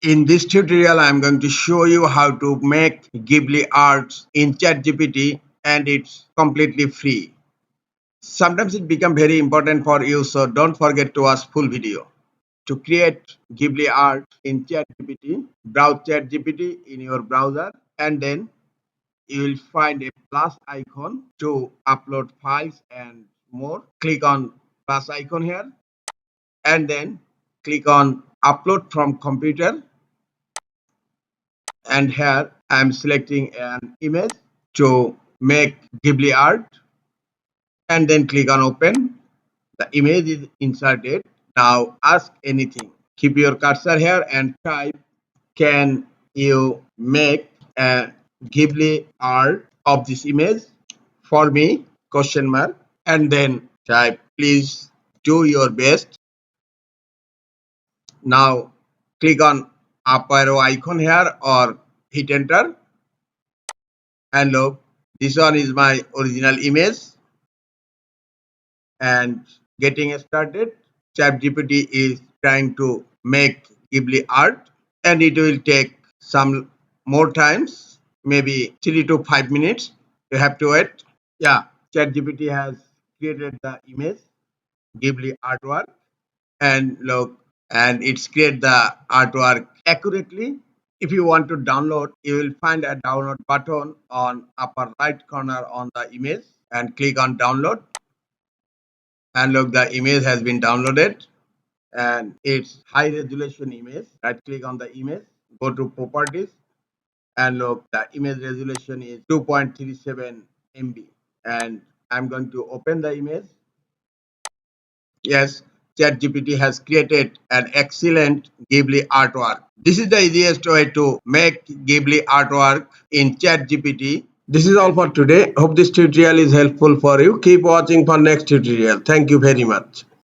In this tutorial, I am going to show you how to make Ghibli arts in ChatGPT, and it's completely free. Sometimes it becomes very important for you, so don't forget to watch full video. To create Ghibli art in ChatGPT, browse ChatGPT in your browser, and then you will find a plus icon to upload files and more. Click on plus icon here, and then click on upload from computer. And here I am selecting an image to make Ghibli art, and then click on open. The image is inserted. Now ask anything. Keep your cursor here and type, can you make a Ghibli art of this image for me? Question mark. And then type, please do your best. Now click on up arrow icon here or hit enter. And look, this one is my original image. And getting started, ChatGPT is trying to make Ghibli art, and it will take some more times, maybe 3 to 5 minutes. You have to wait. Yeah, ChatGPT has created the image Ghibli artwork, and look, and it's create the artwork accurately. If you want to download, you will find a download button on upper right corner on the image, and click on download. And look, the image has been downloaded, and it's high resolution image. Right click on the image, go to properties, and look, the image resolution is 2.37 MB. And I'm going to open the image. Yes, ChatGPT has created an excellent Ghibli artwork. This is the easiest way to make Ghibli artwork in ChatGPT. This is all for today. Hope this tutorial is helpful for you. Keep watching for next tutorial. Thank you very much.